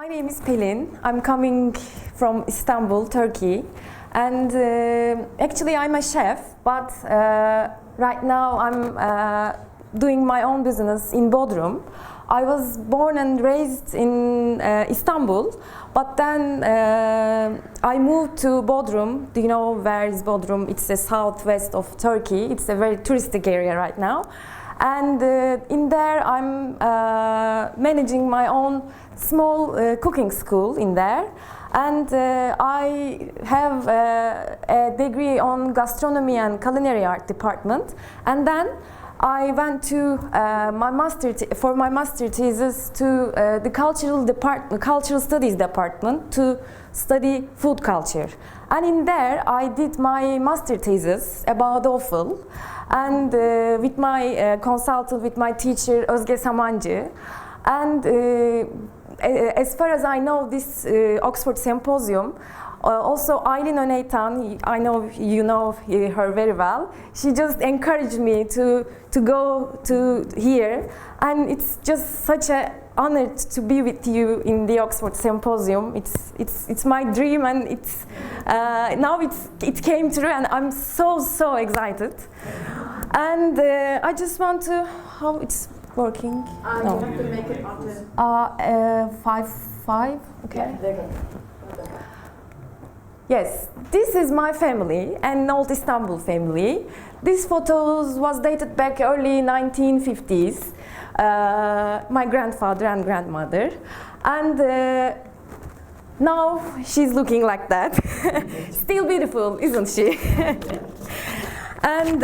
My name is Pelin. I'm coming from Istanbul, Turkey. And actually I'm a chef, but right now I'm doing my own business in Bodrum. I was born and raised in Istanbul, but then I moved to Bodrum. Do you know where is Bodrum? It's the southwest of Turkey. It's a very touristic area right now. And in there I'm managing my own small cooking school in there. And I have a degree on gastronomy and culinary art department. And then I went to for my master thesis to the cultural studies department to study food culture. And in there I did my master thesis about offal, and with my consultant, with my teacher Özge Samancı. And as far as I know, this Oxford Symposium, also Aylin Öneytan, I know you know her very well. She just encouraged me to go to here, and it's just such an honor to be with you in the Oxford Symposium. It's my dream, and it's now it came true, and I'm so excited. And I just want to how it's working. No. You have to make it up to 5. Okay. Yeah, there you go. Yes, this is my family, an old Istanbul family. This photos was dated back early 1950s. My grandfather and grandmother, and now she's looking like that. Still beautiful, isn't she? And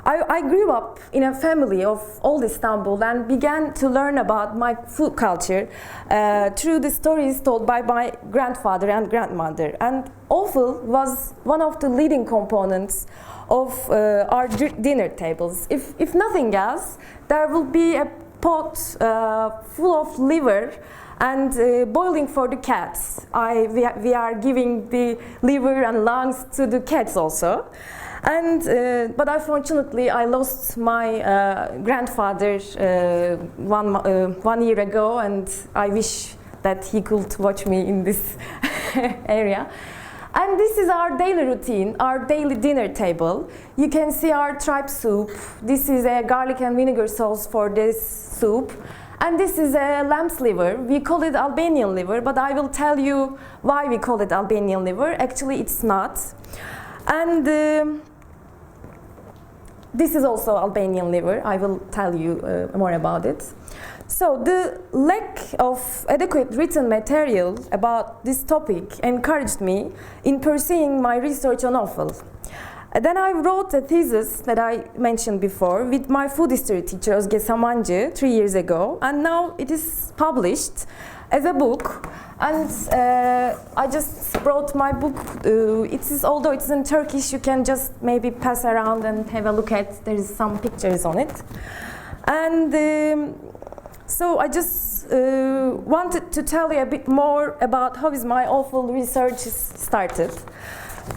I grew up in a family of old Istanbul and began to learn about my food culture through the stories told by my grandfather and grandmother. And offal was one of the leading components of our dinner tables. If nothing else, there will be a pot full of liver and boiling for the cats. We are giving the liver and lungs to the cats also. And but unfortunately, I lost my grandfather one year ago, and I wish that he could watch me in this area. And this is our daily routine, our daily dinner table. You can see our tripe soup. This is a garlic and vinegar sauce for this soup. And this is a lamb's liver. We call it Albanian liver, but I will tell you why we call it Albanian liver. Actually, it's not. And this is also Albanian liver. I will tell you more about it. So the lack of adequate written material about this topic encouraged me in pursuing my research on offal. Then I wrote a thesis that I mentioned before with my food history teacher Özge Samancı 3 years ago, and now it is published as a book. And I just brought my book. Although it's in Turkish, you can just maybe pass around and have a look at. There is some pictures on it. And so I just wanted to tell you a bit more about how is my offal research started.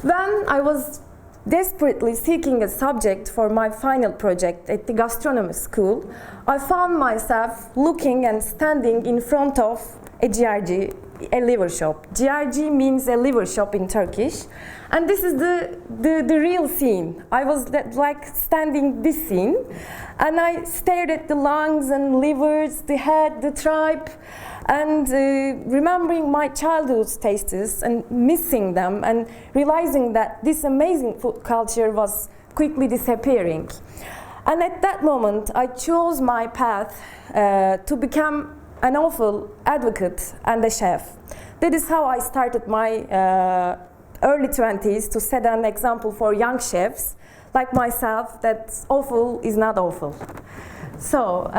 When I was desperately seeking a subject for my final project at the gastronomy school, I found myself looking and standing in front of a GRG, a liver shop. GRG means a liver shop in Turkish. And this is the real scene. I was like standing this scene, and I stared at the lungs and livers, the head, the tripe, and remembering my childhood tastes and missing them, and realizing that this amazing food culture was quickly disappearing. And at that moment, I chose my path to become an offal advocate and a chef. That is how I started my early 20s, to set an example for young chefs like myself that offal is not awful. So,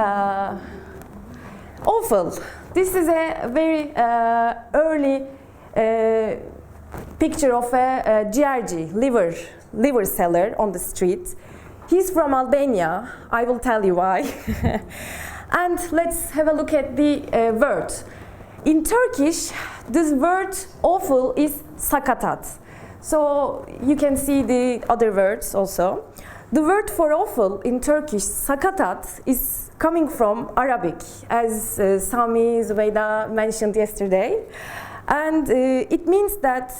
offal. This is a very early picture of a GRG, liver seller on the street. He's from Albania. I will tell you why. And let's have a look at the word. In Turkish, this word offal is sakatat. So you can see the other words also. The word for offal in Turkish, sakatat, is coming from Arabic, as Sami Zubeyda mentioned yesterday. And it means that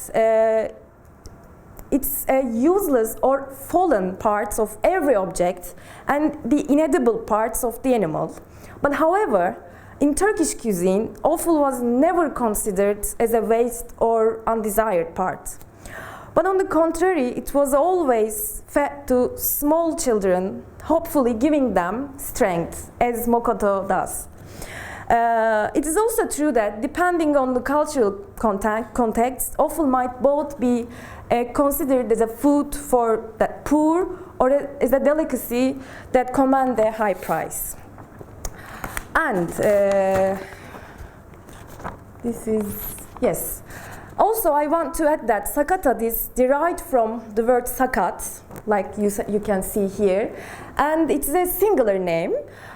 it's useless or fallen parts of every object and the inedible parts of the animal. But however, in Turkish cuisine, offal was never considered as a waste or undesired part. But on the contrary, it was always fed to small children, hopefully giving them strength, as Mokoto does. It is also true that depending on the cultural context, offal might both be considered as a food for the poor or as a delicacy that commands a high price. And this is, yes. Also, I want to add that sakatat is derived from the word sakat, like you can see here, and it's a singular name.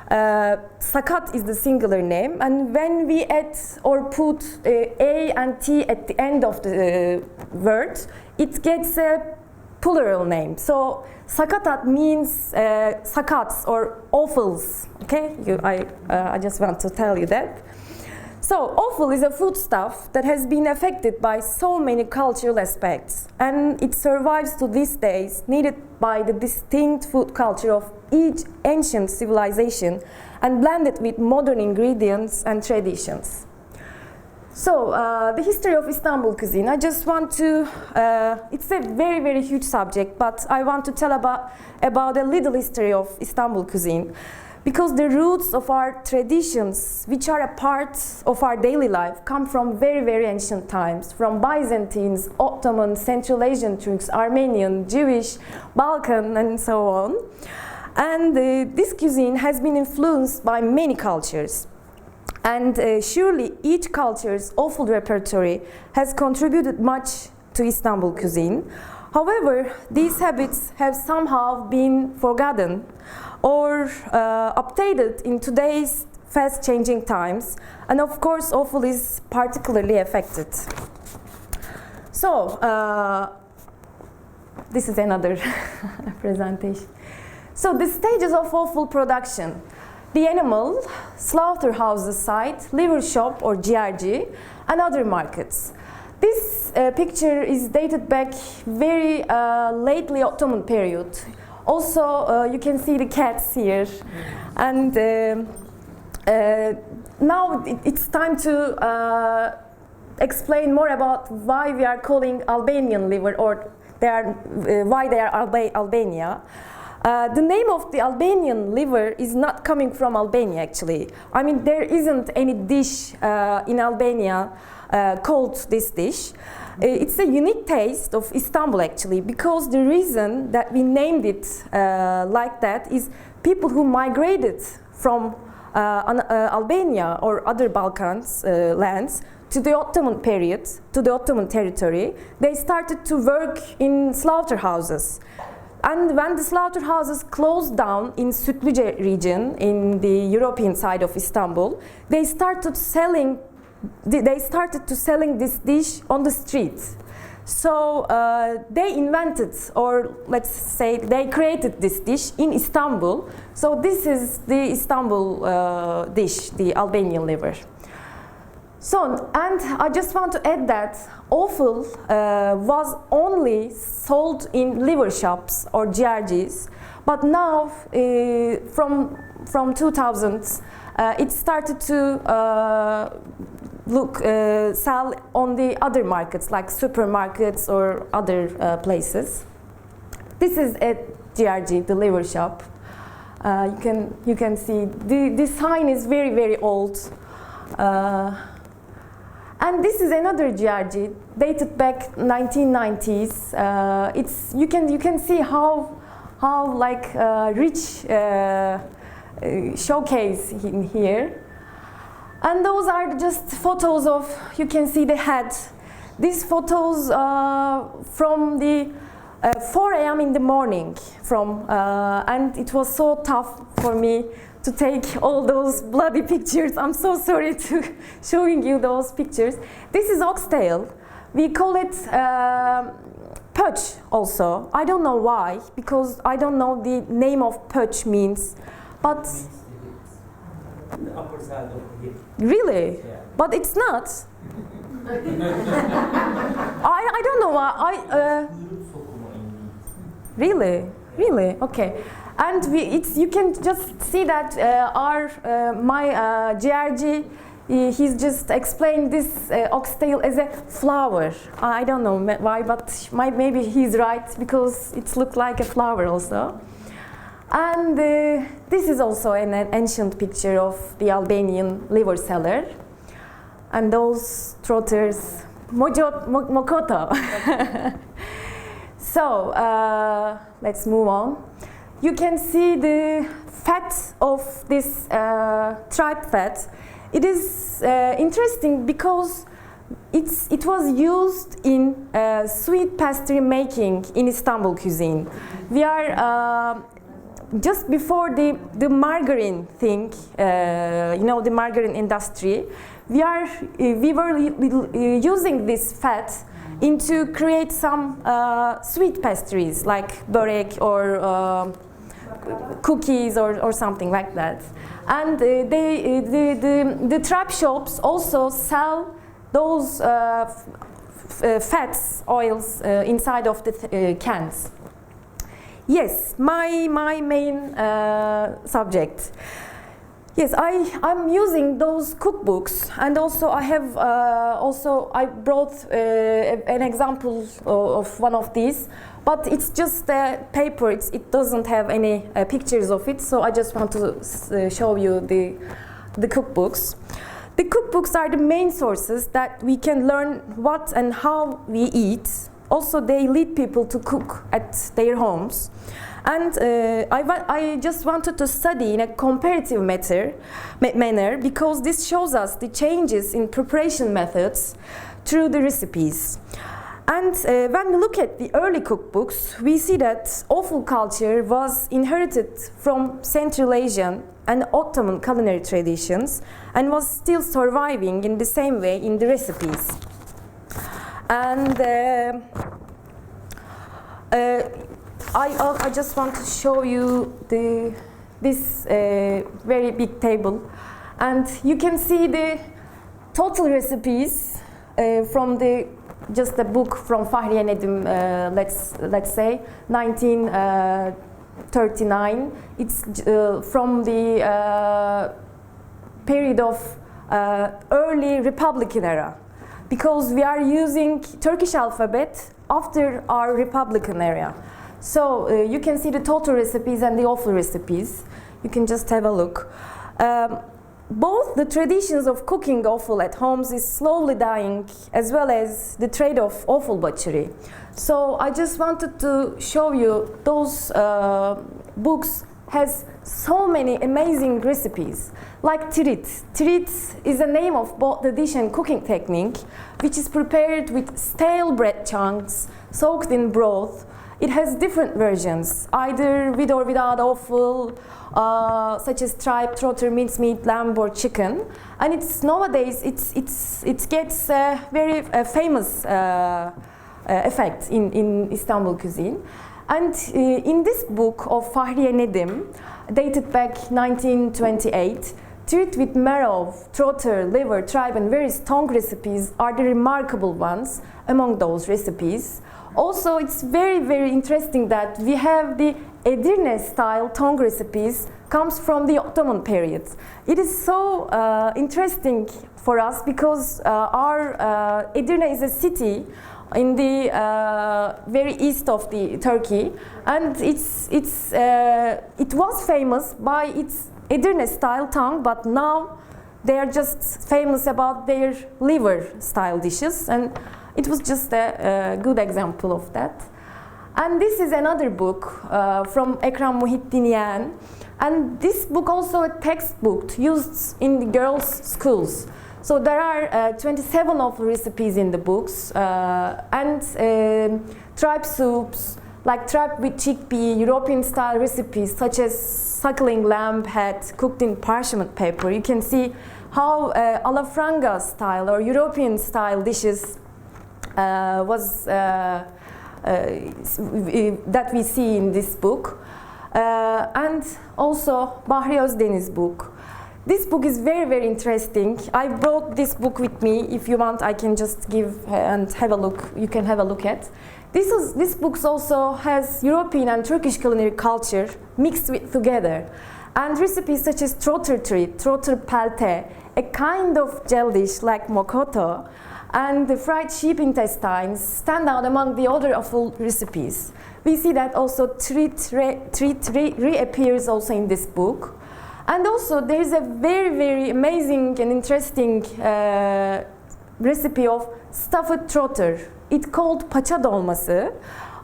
Sakat is the singular name, and when we add or put a and t at the end of the word, it gets a plural name. So sakatat means sakats or offals. Okay, I just want to tell you that. So, offal is a foodstuff that has been affected by so many cultural aspects, and it survives to these days, needed by the distinct food culture of each ancient civilization and blended with modern ingredients and traditions. So, the history of Istanbul cuisine, I just want to, it's a very, very huge subject, but I want to tell about a little history of Istanbul cuisine. Because the roots of our traditions, which are a part of our daily life, come from very, very ancient times, from Byzantines, Ottoman, Central Asian Turks, Armenian, Jewish, Balkan, and so on. And this cuisine has been influenced by many cultures. And surely each culture's offal repertoire has contributed much to Istanbul cuisine. However, these habits have somehow been forgotten or updated in today's fast-changing times, and of course, offal is particularly affected. So, this is another presentation. So, the stages of offal production: the animal, slaughterhouses site, liver shop or GRG, and other markets. This picture is dated back very lately Ottoman period. Also, you can see the cats here, and now it's time to explain more about why we are calling Albanian liver, or why they are Albania. The name of the Albanian liver is not coming from Albania, actually. I mean, there isn't any dish in Albania called this dish. It's a unique taste of Istanbul, actually, because the reason that we named it like that is people who migrated from Albania or other Balkans lands to the Ottoman period, to the Ottoman territory. They started to work in slaughterhouses. And when the slaughterhouses closed down in Sütlüce region, in the European side of Istanbul, they started to selling this dish on the streets. So they invented, or let's say they created this dish in Istanbul. So this is the Istanbul dish, the Albanian liver. So, and I just want to add that offal was only sold in liver shops or GRGs, but now from 2000 it started to sell on the other markets like supermarkets or other places. This is a GRG, the liver shop. You can see the sign is very, very old. And this is another GRG dated back 1990s. You can see how like rich showcase in here. And those are just photos of, you can see the head. These photos from the 4 a.m. in the morning and it was so tough for me to take all those bloody pictures. I'm so sorry to showing you those pictures. This is oxtail. We call it Poach also. I don't know why, because I don't know the name of poach means, but the upper side of the hip. really, Yeah. but it's not. I don't know why. Really, okay. And you can just see that my GRG, he's just explained this oxtail as a flower. I don't know why, but maybe he's right, because it looks like a flower also. And this is also an ancient picture of the Albanian liver seller. And those trotters, Mokoto. So let's move on. You can see the fat of this tripe fat. It is interesting because it was used in sweet pastry making in Istanbul cuisine. We are just before the margarine thing, the margarine industry. We were using this fat to create some sweet pastries like börek or cookies or something like that. And the tripe shops also sell those fats, oils inside of the cans. Yes, my main subject. Yes, I'm using those cookbooks, and also I have I brought an example of one of these, but it's just a paper. It doesn't have any pictures of it, so I just want to show you the cookbooks. The cookbooks are the main sources that we can learn what and how we eat. Also, they lead people to cook at their homes. And I just wanted to study in a comparative manner, because this shows us the changes in preparation methods through the recipes. And when we look at the early cookbooks, we see that offal culture was inherited from Central Asian and Ottoman culinary traditions and was still surviving in the same way in the recipes. And I just want to show you this very big table, and you can see the total recipes from just a book from Fahriye Nedim, let's say 1939. It's from the period of early Republican era, because we are using Turkish alphabet after our Republican era. So you can see the total recipes and the offal recipes. You can just have a look. Both the traditions of cooking offal at homes is slowly dying, as well as the trade of offal butchery. So I just wanted to show you those books has so many amazing recipes, like tirit. Tirit is a name of both the dish and cooking technique, which is prepared with stale bread chunks soaked in broth. It has different versions, either with or without offal, such as tripe, trotter, mincemeat, lamb, or chicken. And nowadays it gets a very famous effect in Istanbul cuisine. And in this book of Fahriye Nedim, dated back 1928, tirit with marrow, trotter, liver, tripe, and various tongue recipes are the remarkable ones among those recipes. Also, it's very, very interesting that we have the Edirne style tongue recipes comes from the Ottoman period. It is so interesting for us because our Edirne is a city in the very east of the Turkey, and it was famous by its Edirne style tongue, but now they are just famous about their liver style dishes, and it was just a good example of that. And this is another book from Ekram Muhiddinian, and this book also a textbook used in the girls' schools. So there are 27 of recipes in the books, and tripe soups, like tripe with chickpea, European-style recipes such as suckling lamb head cooked in parchment paper. You can see how alla franga style or European-style dishes was that we see in this book. And also Bahri Özdeniz's book. This book is very, very interesting. I brought this book with me. If you want, I can just give and have a look. You can have a look at. This book also has European and Turkish culinary culture mixed together. And recipes such as trotter treat, trotter pelte, a kind of gel dish like mokoto, and the fried sheep intestines stand out among the other offal recipes. We see that also treat reappears also in this book. And also there is a very, very amazing and interesting recipe of stuffed trotter. It's called paça dolması.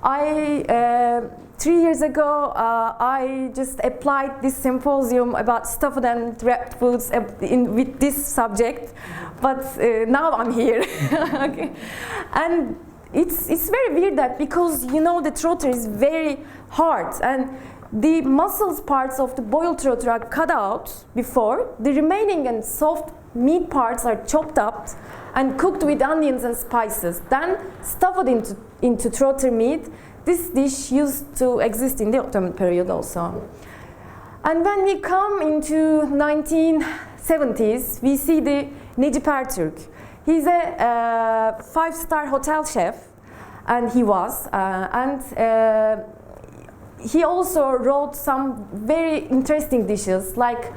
3 years ago, I just applied this symposium about stuffed and wrapped foods with this subject, but now I'm here. Okay. And it's very weird that because you know the trotter is very hard and the muscles parts of the boiled trotter are cut out before. The remaining and soft meat parts are chopped up and cooked with onions and spices, then stuffed into trotter meat. This dish used to exist in the Ottoman period also. And when we come into 1970s, we see the Necip Ertürk. He's a 5-star hotel chef, and he was, he also wrote some very interesting dishes, like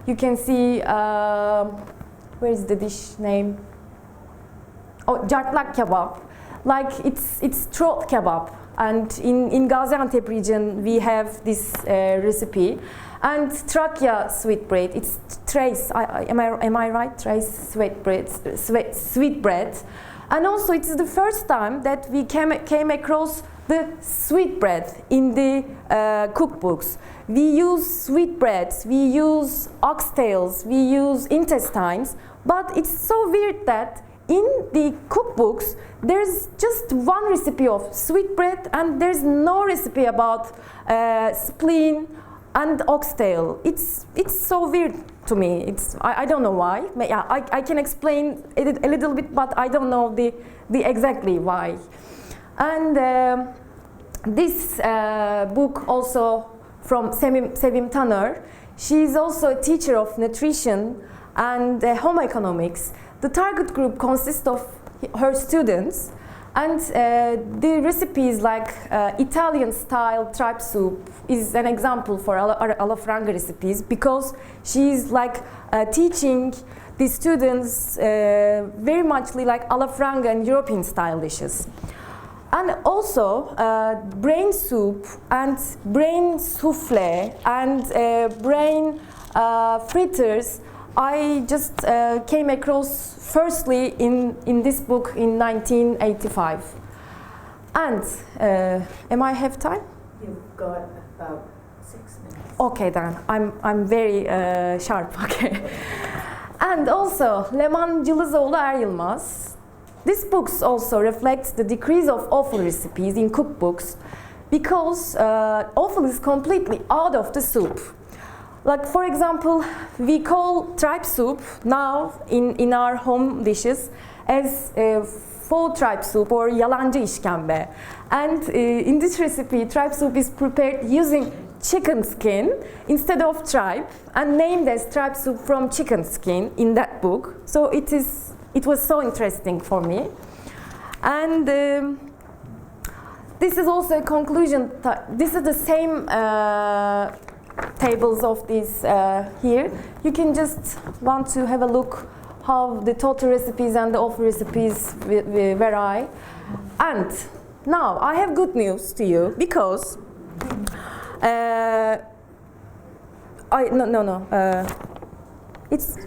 you can see, where is the dish name? Oh, jartlak kebab. Like it's throat kebab. And in Gaziantep region, we have this recipe. And Trakya sweetbread, it's trace, am I right? Trace sweetbread. And also it's the first time that we came across the sweetbread in the cookbooks. We use sweetbreads, we use oxtails, we use intestines, but it's so weird that in the cookbooks, there's just one recipe of sweetbread and there's no recipe about spleen and oxtail. It's so weird to me. I don't know why. Yeah, I can explain it a little bit, but I don't know the exactly why. And this book also from Sevim Taner. She's also a teacher of nutrition and home economics. The target group consists of her students, and the recipes like Italian-style tripe soup is an example for alla franga recipes because she's like teaching the students very much like alla franga and European-style dishes. And also brain soup and brain souffle and brain fritters I just came across firstly in this book in 1985. And am I have time? You've got about 6 minutes. Okay then, I'm very sharp. Okay. And also Leman Cılızoğlu Eryılmaz. This book also reflects the decrease of offal recipes in cookbooks because offal is completely out of the soup. Like for example, we call tripe soup now in our home dishes as faux tripe soup or yalancı işkembe. And in this recipe, tripe soup is prepared using chicken skin instead of tripe and named as tripe soup from chicken skin in that book. So it was so interesting for me. And this is also a conclusion. This is the same tables of these here. You can just want to have a look how the total recipes and the offal recipes vary. And now I have good news to you because it's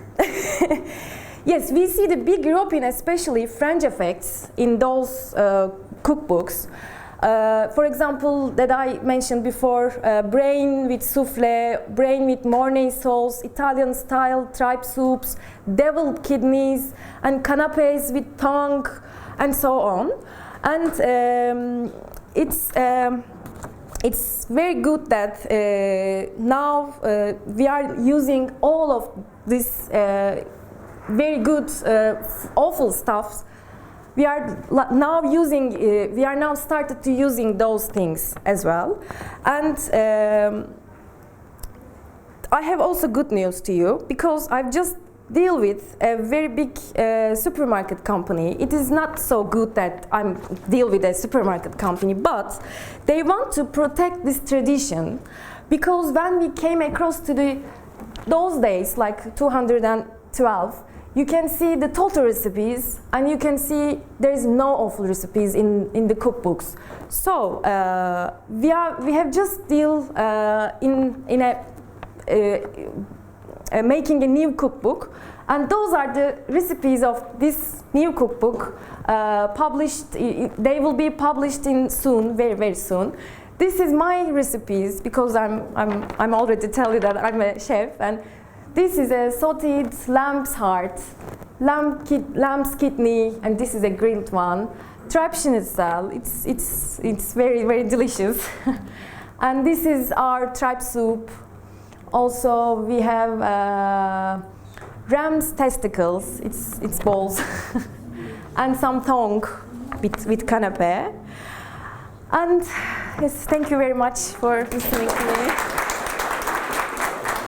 yes, we see the big European, especially French effects in those cookbooks. For example, that I mentioned before, brain with souffle, brain with mornay sauce, Italian-style tripe soups, deviled kidneys, and canapes with tongue, and so on. And it's very good that now we are using all of this very good offal stuffs we are now started to using those things as well. And I have also good news to you, because I've just deal with a very big supermarket company. It is not so good that I'm deal with a supermarket company, but they want to protect this tradition, because when we came across to those days, like 212, you can see the total recipes, and you can see there is no awful recipes in the cookbooks. So we have just deal in a making a new cookbook, and those are the recipes of this new cookbook published. They will be published in soon, very very soon. This is my recipes, because I'm already tell you that I'm a chef, and this is a sautéed lamb's heart, lamb's kidney, and this is a grilled one. Tripe schnitzel. It's very very delicious, and this is our tripe soup. Also, we have ram's testicles, it's balls, and some tongue with canapé. And yes, thank you very much for listening to me.